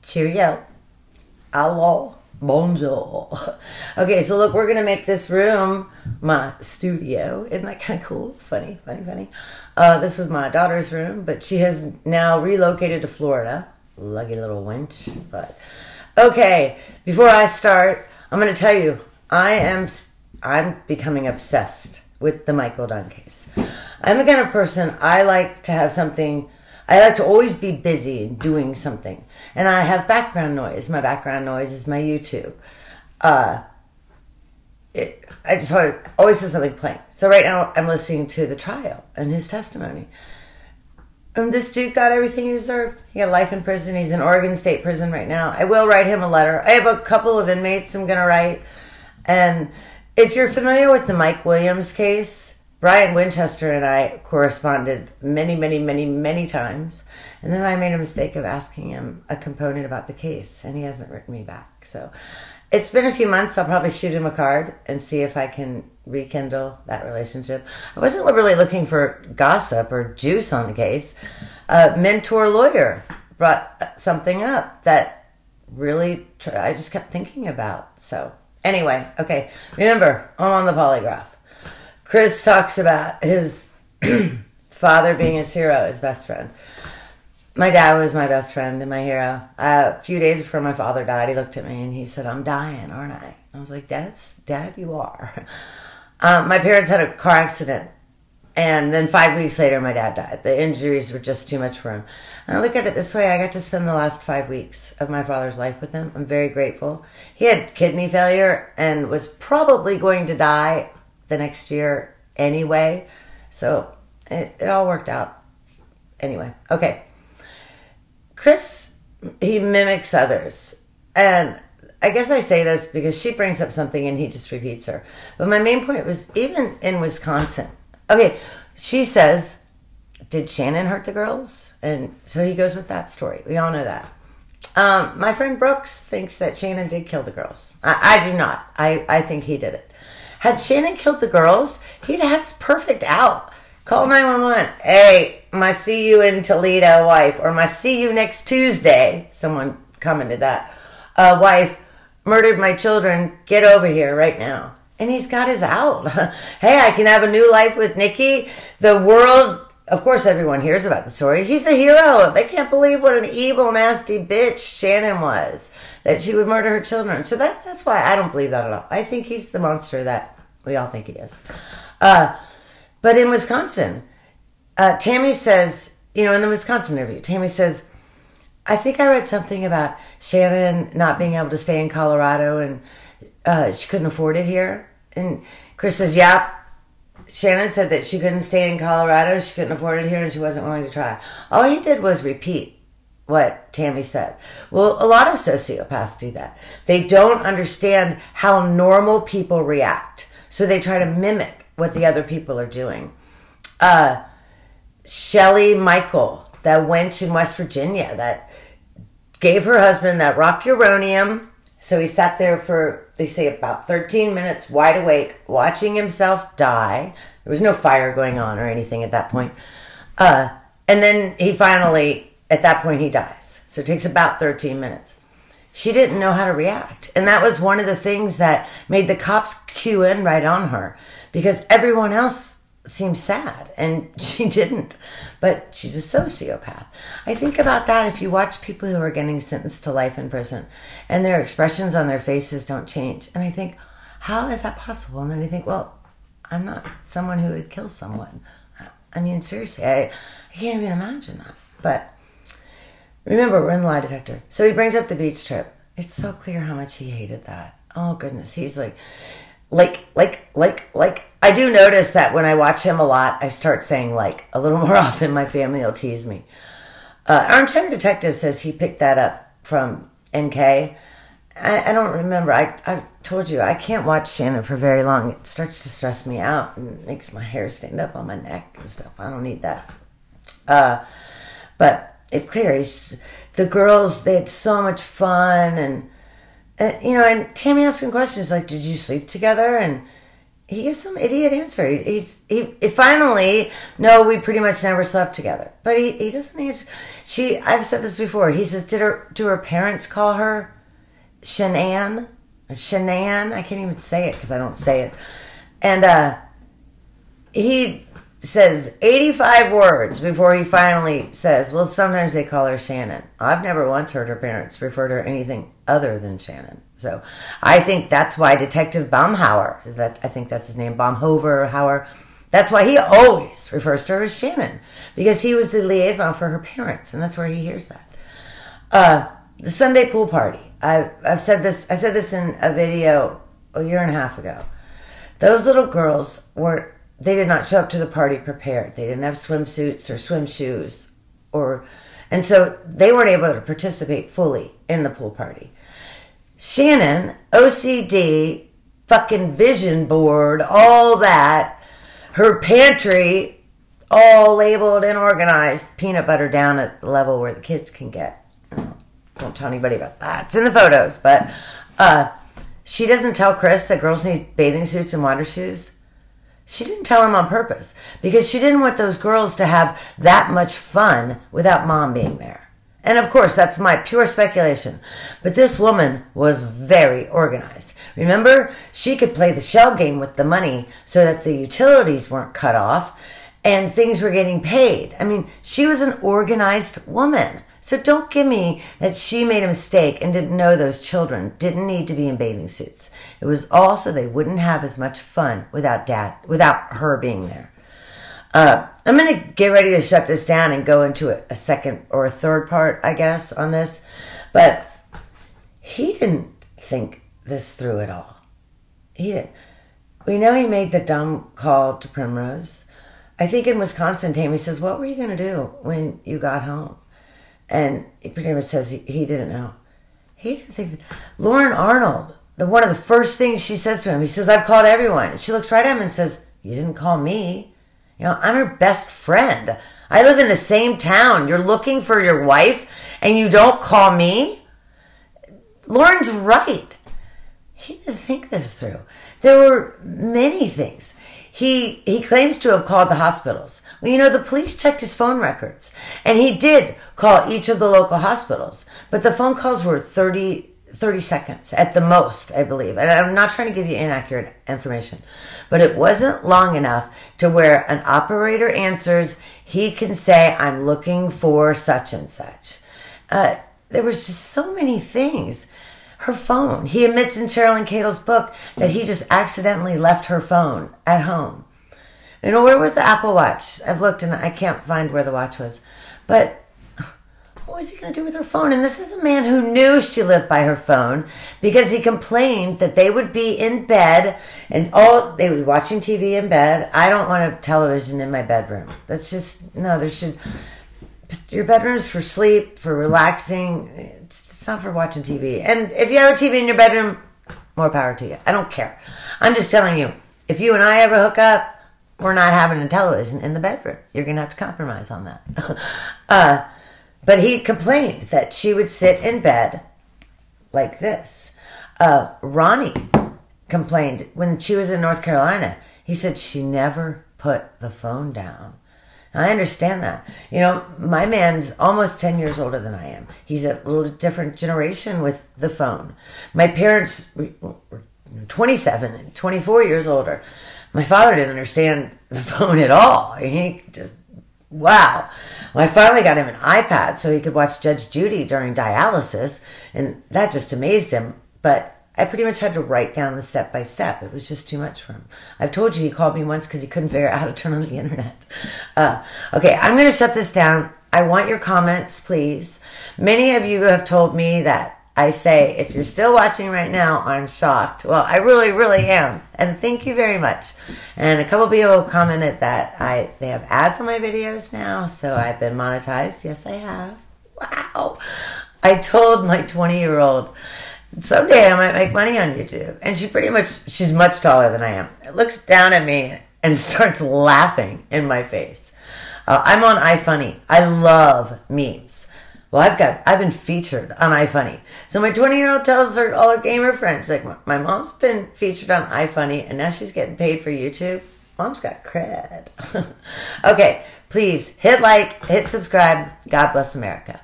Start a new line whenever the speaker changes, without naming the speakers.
Cheerio. Hello. Bonjour. Okay, so look, we're going to make this room my studio. Isn't that kind of cool? Funny. This was my daughter's room, but she has now relocated to Florida. Lucky little wench. But okay, before I start, I'm going to tell you, I'm becoming obsessed with the Michael Dunn case. I'm the kind of person, I like to always be busy and doing something. And I have background noise. My background noise is my YouTube. I just always have something playing. So right now I'm listening to the trial and his testimony. And this dude got everything he deserved. He got life in prison. He's in Oregon State Prison right now. I will write him a letter. I have a couple of inmates I'm going to write. And if you're familiar with the Mike Williams case, Brian Winchester and I corresponded many times. And then I made a mistake of asking him a component about the case, and he hasn't written me back. So it's been a few months. I'll probably shoot him a card and see if I can rekindle that relationship. I wasn't really looking for gossip or juice on the case. A mentor lawyer brought something up that really I just kept thinking about. So anyway, okay. Remember, I'm on the polygraph. Chris talks about his father being his hero, his best friend. My dad was my best friend and my hero. A few days before my father died, he looked at me and he said, "I'm dying, aren't I?" I was like, Dad, you are. My parents had a car accident, and then 5 weeks later, my dad died. The injuries were just too much for him. And I look at it this way. I got to spend the last 5 weeks of my father's life with him. I'm very grateful. He had kidney failure and was probably going to die the next year anyway. So it all worked out. Anyway, okay. Chris, he mimics others. And I guess I say this because she brings up something and he just repeats her. But my main point was, even in Wisconsin. Okay, she says, did Shannon hurt the girls? And so he goes with that story. We all know that. My friend Brooks thinks that Shannon did kill the girls. I do not. I think he did it. Had Shannon killed the girls, he'd have his perfect out. Call 911. Hey, my see you in Toledo wife, or my see you next Tuesday. Someone commented that. Wife murdered my children. Get over here right now. And he's got his out. Hey, I can have a new life with Nikki. The world, of course, everyone hears about the story. He's a hero. They can't believe what an evil, nasty bitch Shannon was, that she would murder her children. So that's why I don't believe that at all. I think he's the monster that we all think he is. But in Wisconsin, Tammy says, in the Wisconsin interview, Tammy says, I think I read something about Shannon not being able to stay in Colorado and she couldn't afford it here. And Chris says, yeah, Shannon said that she couldn't stay in Colorado, she couldn't afford it here, and she wasn't willing to try. All he did was repeat what Tammy said. Well, a lot of sociopaths do that. They don't understand how normal people react, so they try to mimic what the other people are doing. Shelly Michael, that went in West Virginia, that gave her husband that rock-uronium. So he sat there for, they say, about 13 minutes, wide awake, watching himself die. There was no fire going on or anything at that point. And then he finally, at that point, he dies. So it takes about 13 minutes. She didn't know how to react. And that was one of the things that made the cops cue in right on her, because everyone else seemed sad and she didn't. But she's a sociopath. I think about that if you watch people who are getting sentenced to life in prison and their expressions on their faces don't change. And I think, how is that possible? And then I think, well, I'm not someone who would kill someone. I mean, seriously, I can't even imagine that. But remember, we're in the lie detector. So he brings up the beach trip. It's so clear how much he hated that. Oh, goodness. He's like. I do notice that when I watch him a lot, I start saying a little more often. My family will tease me. Armchair Detective says he picked that up from NK. I don't remember. I told you, I can't watch Shannon for very long. It starts to stress me out and makes my hair stand up on my neck and stuff. I don't need that. But it's clear. The girls, they had so much fun. And Tammy asking questions like, did you sleep together? And he gives some idiot answer. He finally, no, we pretty much never slept together. But he doesn't answer. I've said this before. He says, do her parents call her Shanann? Or Shanann? I can't even say it because I don't say it. And he says 85 words before he finally says, well, sometimes they call her Shannon. I've never once heard her parents refer to her anything other than Shannon. So I think that's why Detective Baumhauer, I think that's his name, Baumhover, that's why he always refers to her as Shannon, because he was the liaison for her parents, and that's where he hears that. The Sunday pool party. I said this in a video a year and a half ago. Those little girls they did not show up to the party prepared. They didn't have swimsuits or swim shoes, and so they weren't able to participate fully in the pool party. Shannon, OCD, fucking vision board, all that, her pantry, all labeled and organized, peanut butter down at the level where the kids can get. Don't tell anybody about that. It's in the photos, but she doesn't tell Chris that girls need bathing suits and water shoes. She didn't tell him on purpose because she didn't want those girls to have that much fun without mom being there. And of course, that's my pure speculation. But this woman was very organized. Remember, she could play the shell game with the money so that the utilities weren't cut off and things were getting paid. I mean, she was an organized woman. So don't give me that she made a mistake and didn't know those children didn't need to be in bathing suits. It was also they wouldn't have as much fun without her being there. I'm going to get ready to shut this down and go into a second or a third part, I guess, on this. But he didn't think this through at all. He didn't. We know he made the dumb call to Primrose. I think in Wisconsin, Tammy says, what were you going to do when you got home? And he pretty much says he didn't know. He didn't think. Lauren Arnold, one of the first things she says to him, he says, I've called everyone. And she looks right at him and says, you didn't call me. You know, I'm her best friend. I live in the same town. You're looking for your wife and you don't call me? Lauren's right. He didn't think this through. There were many things. He claims to have called the hospitals. Well, you know, the police checked his phone records. And he did call each of the local hospitals. But the phone calls were 30 seconds at the most, I believe. And I'm not trying to give you inaccurate information. But it wasn't long enough to where an operator answers, he can say, I'm looking for such and such. There was just so many things. Her phone. He admits in Cheryl and Cato's book that he just accidentally left her phone at home. You know, where was the Apple Watch? I've looked and I can't find where the watch was. But what was he going to do with her phone? And this is a man who knew she lived by her phone because he complained that they would be in bed and they would be watching TV in bed. I don't want a television in my bedroom. That's just, no, your bedroom's for sleep, for relaxing. It's not for watching TV. And if you have a TV in your bedroom, more power to you. I don't care. I'm just telling you, if you and I ever hook up, we're not having a television in the bedroom. You're going to have to compromise on that. But he complained that she would sit in bed like this. Ronnie complained when she was in North Carolina. He said she never put the phone down. I understand that. You know, my man's almost 10 years older than I am. He's a little different generation with the phone. My parents were 27 and 24 years older. My father didn't understand the phone at all. He just, wow. Well, I finally got him an iPad so he could watch Judge Judy during dialysis, and that just amazed him. But I pretty much had to write down the step by step. It was just too much for him. I've told you he called me once because he couldn't figure out how to turn on the internet. Okay, I'm going to shut this down. I want your comments, please. Many of you have told me that I say, if you're still watching right now, I'm shocked. Well, I really, really am. And thank you very much. And a couple people commented that they have ads on my videos now, so I've been monetized. Yes, I have. Wow. I told my 20-year-old, someday I might make money on YouTube. And she's much taller than I am. Looks down at me and starts laughing in my face. I'm on iFunny. I love memes. Well, I've been featured on iFunny. So my 20-year-old tells all her gamer friends, like, my mom's been featured on iFunny, and now she's getting paid for YouTube. Mom's got cred. Okay, please hit like, hit subscribe. God bless America.